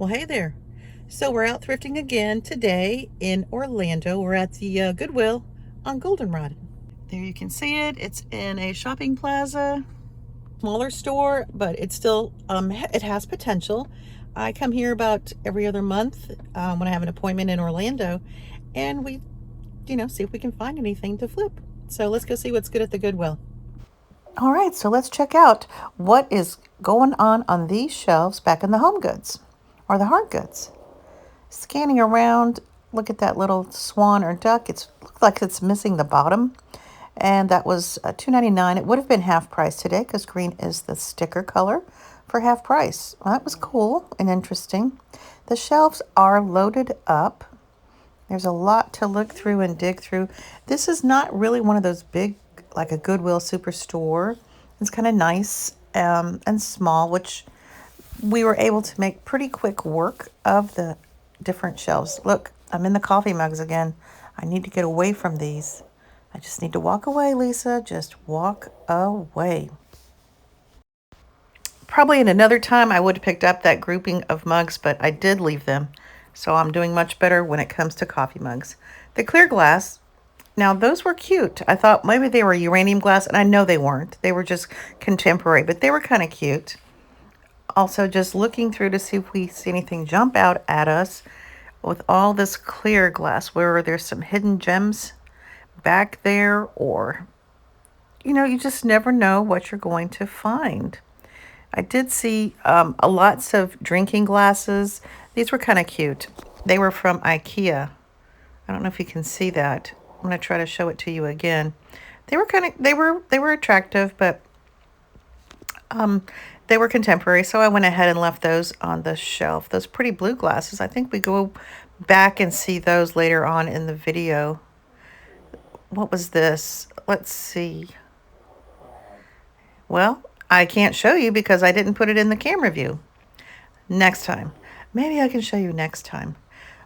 Well, hey there. So we're out thrifting again today in Orlando. We're at the Goodwill on Goldenrod. There you can see it. It's in a shopping plaza, smaller store, but it's still it has potential. I come here about every other month when I have an appointment in Orlando, and we, see if we can find anything to flip. So let's go see what's good at the Goodwill. All right, so let's check out what is going on these shelves back in the home goods or the hard goods. Scanning around, look at that little swan or duck. It's looks like it's missing the bottom, and that was $2.99. It would have been half price today because green is the sticker color for half price. Well, that was cool and interesting. The shelves are loaded up. There's a lot to look through and dig through. This is not really one of those big, like a Goodwill superstore. It's kind of nice and small, which we were able to make pretty quick work of the different shelves. Look, I'm in the coffee mugs again. I need to get away from these. I just need to walk away, Lisa. Just walk away. Probably in another time I would have picked up that grouping of mugs, but I did leave them. So I'm doing much better when it comes to coffee mugs. The clear glass, now those were cute. I thought maybe they were uranium glass, and I know they weren't. They were just contemporary, but they were kind of cute. Also, just looking through to see if we see anything jump out at us with all this clear glass, where there's some hidden gems back there, or, you just never know what you're going to find. I did see lots of drinking glasses. These were kind of cute. They were from IKEA. I don't know if you can see that. I'm going to try to show it to you again. They were attractive, but they were contemporary, so I went ahead and left those on the shelf. Those pretty blue glasses, I think we go back and see those later on in the video. What was this? Let's see. Well, I can't show you because I didn't put it in the camera view. Next time. Maybe I can show you next time.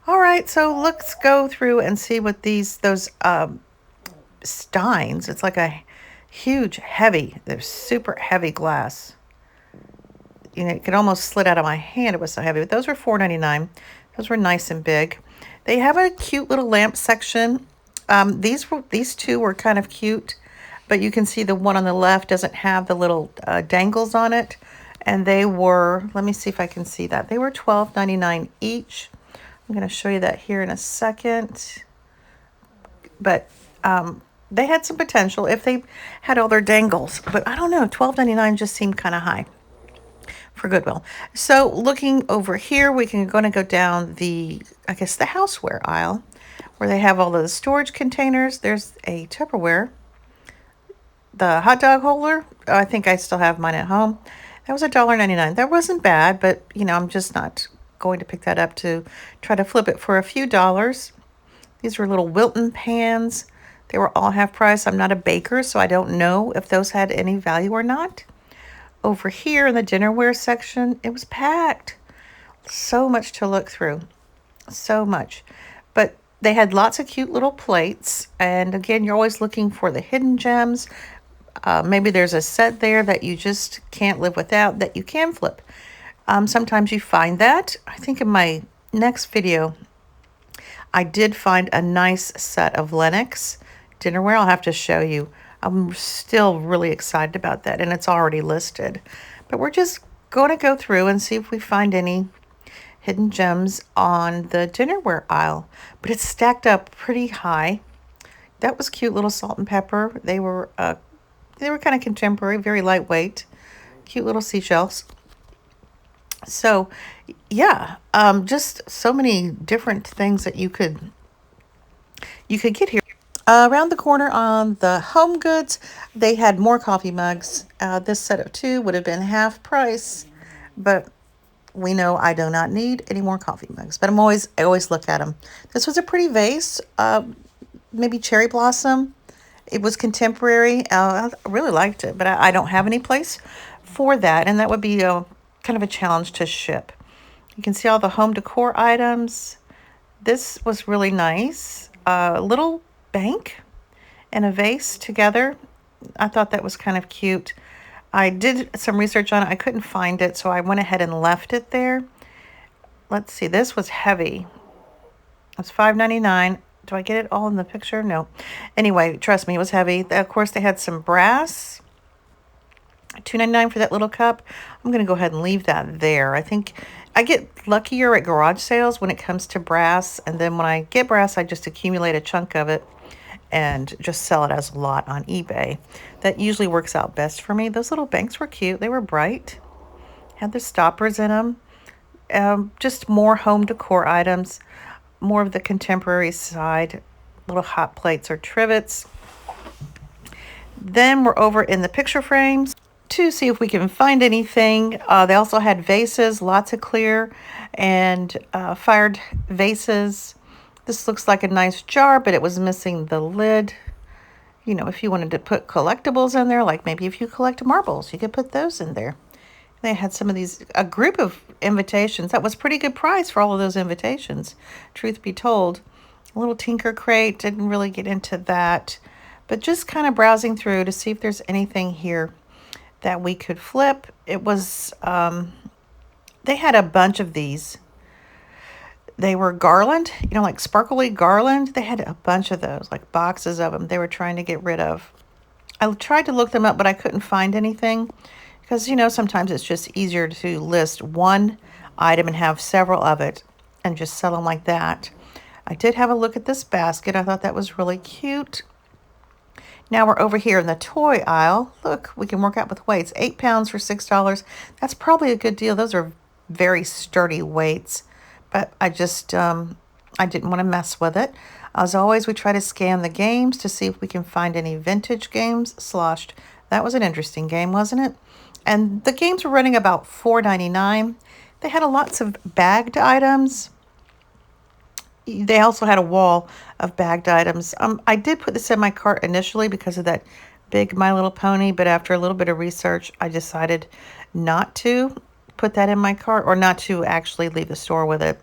All right, so let's go through and see what those steins. It's like a huge, heavy, they're super heavy glass. It could almost slid out of my hand. It was so heavy. But those were $4.99. Those were nice and big. They have a cute little lamp section. These two were kind of cute, but you can see the one on the left doesn't have the little dangles on it. And they were, let me see if I can see that. They were $12.99 each. I'm going to show you that here in a second. But they had some potential if they had all their dangles. But I don't know, $12.99 just seemed kind of high for Goodwill. So looking over here, we can going to go down the houseware aisle where they have all of the storage containers. There's a Tupperware. The hot dog holder, I think I still have mine at home. That was $1.99. That wasn't bad, but I'm just not going to pick that up to try to flip it for a few dollars. These were little Wilton pans. They were all half price. I'm not a baker, so I don't know if those had any value or not. Over here in the dinnerware section, it was packed. So much to look through. So much. But they had lots of cute little plates. And again, you're always looking for the hidden gems. Maybe there's a set there that you just can't live without that you can flip. Sometimes you find that. I think in my next video, I did find a nice set of Lennox dinnerware. I'll have to show you. I'm still really excited about that, and it's already listed. But we're just going to go through and see if we find any hidden gems on the dinnerware aisle. But it's stacked up pretty high. That was cute, little salt and pepper. They were kind of contemporary, very lightweight, cute little seashells. So, yeah, just so many different things that you could get here. Around the corner on the home goods, they had more coffee mugs. This set of 2 would have been half price, but we know I do not need any more coffee mugs. But I always look at them. This was a pretty vase, maybe cherry blossom. It was contemporary. I really liked it, but I don't have any place for that, and that would be kind of a challenge to ship. You can see all the home decor items. This was really nice. A little bank and a vase together. I thought that was kind of cute. I did some research on it. I couldn't find it, so I went ahead and left it there. let's see, this was heavy. It's $5.99. Do I get it all in the picture? No. Anyway, trust me, it was heavy. Of course, they had some brass. $2.99 for that little cup. I'm going to go ahead and leave that there. I think I get luckier at garage sales when it comes to brass. And then when I get brass, I just accumulate a chunk of it and just sell it as a lot on eBay. That usually works out best for me. Those little banks were cute. They were bright. Had the stoppers in them. Just more home decor items. More of the contemporary side. Little hot plates or trivets. Then we're over in the picture frames to see if we can find anything. They also had vases, lots of clear and fired vases. This looks like a nice jar, but it was missing the lid. You know, if you wanted to put collectibles in there, like maybe if you collect marbles, you could put those in there. They had some of these, a group of invitations. That was a pretty good price for all of those invitations, truth be told. A little Tinker crate, didn't really get into that, but just kind of browsing through to see if there's anything here that we could flip. It was, they had a bunch of these. They were garland, you know, like sparkly garland. They had a bunch of those, like boxes of them they were trying to get rid of. I tried to look them up, but I couldn't find anything because, you know, sometimes it's just easier to list one item and have several of it and just sell them like that. I did have a look at this basket. I thought that was really cute. Now we're over here in the toy aisle. Look, we can work out with weights. 8 pounds for $6. That's probably a good deal. Those are very sturdy weights. But I just, I didn't want to mess with it. As always, we try to scan the games to see if we can find any vintage games. Sloshed. That was an interesting game, wasn't it? And the games were running about $4.99. They had lots of bagged items. They also had a wall of bagged items. I did put this in my cart initially because of that big My Little Pony, but after a little bit of research, I decided not to put that in my cart, or not to actually leave the store with it.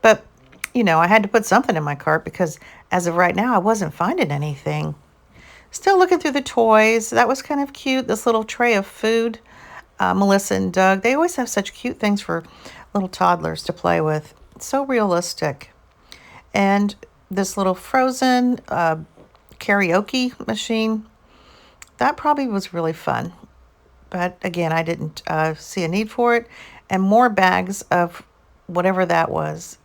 But, you know, I had to put something in my cart because as of right now, I wasn't finding anything. Still looking through the toys. That was kind of cute. This little tray of food. Melissa and Doug, they always have such cute things for little toddlers to play with. It's so realistic. And this little Frozen karaoke machine, that probably was really fun. But again, I didn't see a need for it. And more bags of whatever that was.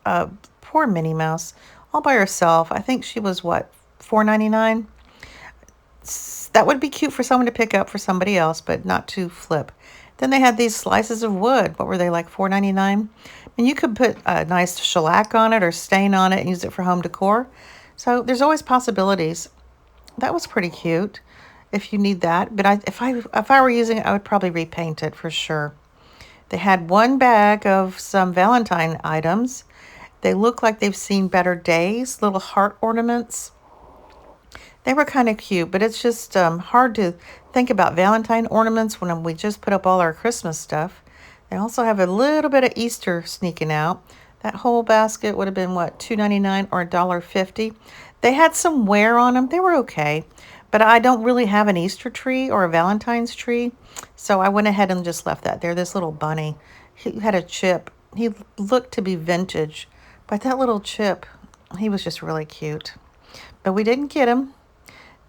Poor Minnie Mouse, all by herself. I think she was, what, $4.99? That would be cute for someone to pick up for somebody else, but not to flip. Then they had these slices of wood. What were they, like $4.99? And you could put a nice shellac on it or stain on it and use it for home decor. So there's always possibilities. That was pretty cute if you need that. But if I were using it, I would probably repaint it for sure. They had one bag of some Valentine items. They look like they've seen better days, little heart ornaments. They were kind of cute, but it's just hard to think about Valentine ornaments when we just put up all our Christmas stuff. They also have a little bit of Easter sneaking out. That whole basket would have been, what, $2.99 or $1.50. They had some wear on them. They were okay. But I don't really have an Easter tree or a Valentine's tree, so I went ahead and just left that there. This little bunny, he had a chip. He looked to be vintage, but that little chip, he was just really cute. But we didn't get him.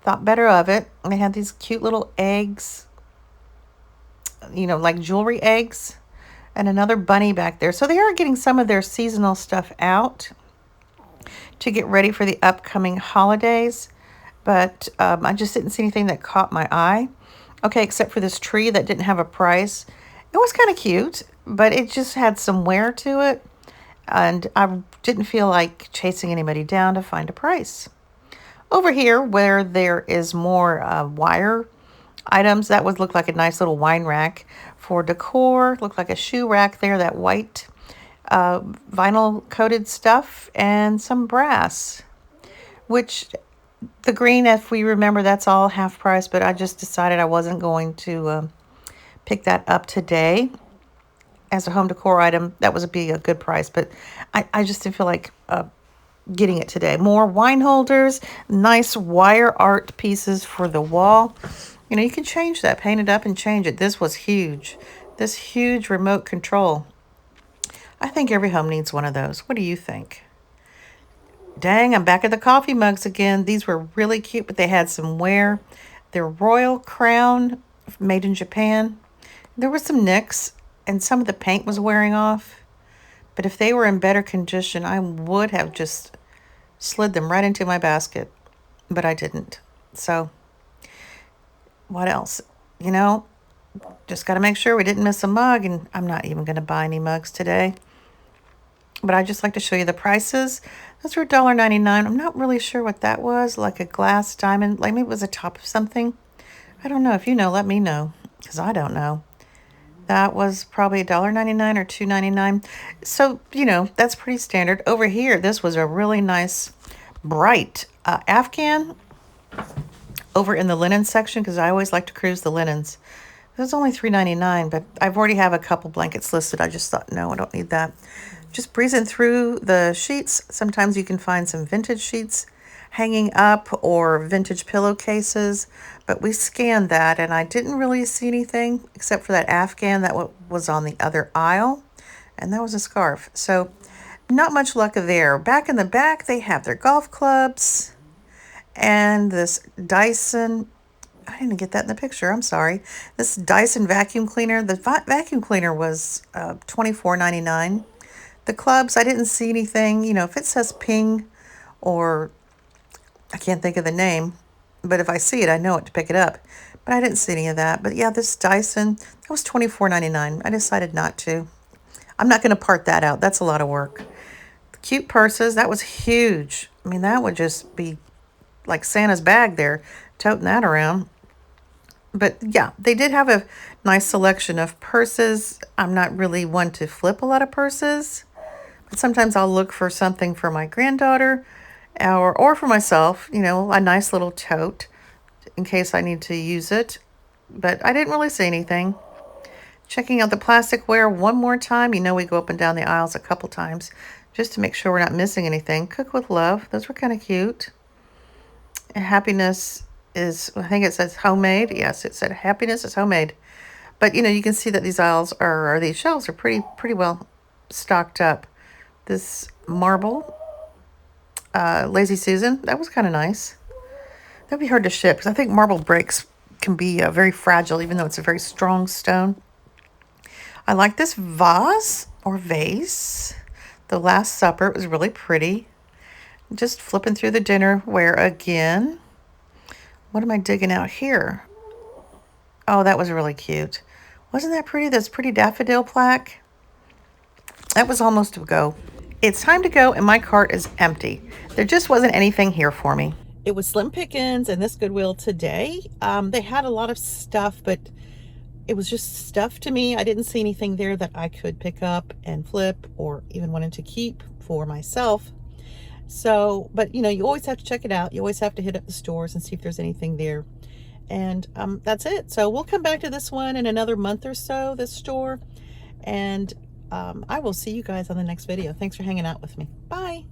Thought better of it. They had these cute little eggs, you know, like jewelry eggs, and another bunny back there. So they are getting some of their seasonal stuff out to get ready for the upcoming holidays. But I just didn't see anything that caught my eye. Okay, except for this tree that didn't have a price. It was kind of cute, but it just had some wear to it. And I didn't feel like chasing anybody down to find a price. Over here, where there is more wire items, that would look like a nice little wine rack for decor. Looked like a shoe rack there, that white vinyl coated stuff, and some brass, which the green, if we remember, that's all half price, but I just decided I wasn't going to pick that up today as a home decor item. That would be a good price, but I just didn't feel like getting it today. More wine holders, nice wire art pieces for the wall. You know, you can change that, paint it up and change it. This was huge. This huge remote control. I think every home needs one of those. What do you think? Dang, I'm back at the coffee mugs again. These were really cute, but they had some wear. They're Royal Crown, made in Japan. There were some nicks, and some of the paint was wearing off. But if they were in better condition, I would have just slid them right into my basket. But I didn't. So, what else? You know, just got to make sure we didn't miss a mug, and I'm not even going to buy any mugs today. But I just like to show you the prices. Those were $1.99. I'm not really sure what that was, like a glass diamond, like maybe it was a top of something. I don't know. If you know, let me know, because I don't know. That was probably $1.99 or $2.99. So, you know, that's pretty standard. Over here, this was a really nice, bright Afghan over in the linen section, because I always like to cruise the linens. It was only $3.99, but I've already have a couple blankets listed. I just thought, no, I don't need that. Just breezing through the sheets. Sometimes you can find some vintage sheets hanging up or vintage pillowcases, but we scanned that and I didn't really see anything except for that Afghan that was on the other aisle, and that was a scarf. So not much luck there. Back in the back, they have their golf clubs and this Dyson. I didn't get that in the picture. I'm sorry. This Dyson vacuum cleaner. The vacuum cleaner was $24.99. The clubs, I didn't see anything. You know, if it says Ping or I can't think of the name, but if I see it, I know it to pick it up. But I didn't see any of that. But yeah, this Dyson, that was $24.99. I decided not to. I'm not going to part that out. That's a lot of work. The cute purses, that was huge. I mean, that would just be like Santa's bag there, toting that around. But yeah, they did have a nice selection of purses. I'm not really one to flip a lot of purses, but sometimes I'll look for something for my granddaughter or for myself, you know, a nice little tote in case I need to use it. But I didn't really see anything. Checking out the plasticware one more time. You know, we go up and down the aisles a couple times just to make sure we're not missing anything. Cook with Love. Those were kind of cute. And Happiness is, I think it says homemade. Yes, it said Happiness is homemade. But, you know, you can see that these aisles or these shelves are pretty well stocked up. This marble, Lazy Susan, that was kind of nice. That'd be hard to ship because I think marble bricks can be very fragile, even though it's a very strong stone. I like this vase or vase. The Last Supper, it was really pretty. Just flipping through the dinnerware again. What am I digging out here? Oh, that was really cute. Wasn't that pretty? This pretty daffodil plaque. That was almost a go. It's time to go and my cart is empty. There just wasn't anything here for me. It was slim pickings in this Goodwill today. They had a lot of stuff, but it was just stuff to me. I didn't see anything there that I could pick up and flip or even wanted to keep for myself. So, but you know, you always have to check it out. You always have to hit up the stores and see if there's anything there. And that's it. So we'll come back to this one in another month or so, this store. And I will see you guys on the next video. Thanks for hanging out with me. Bye.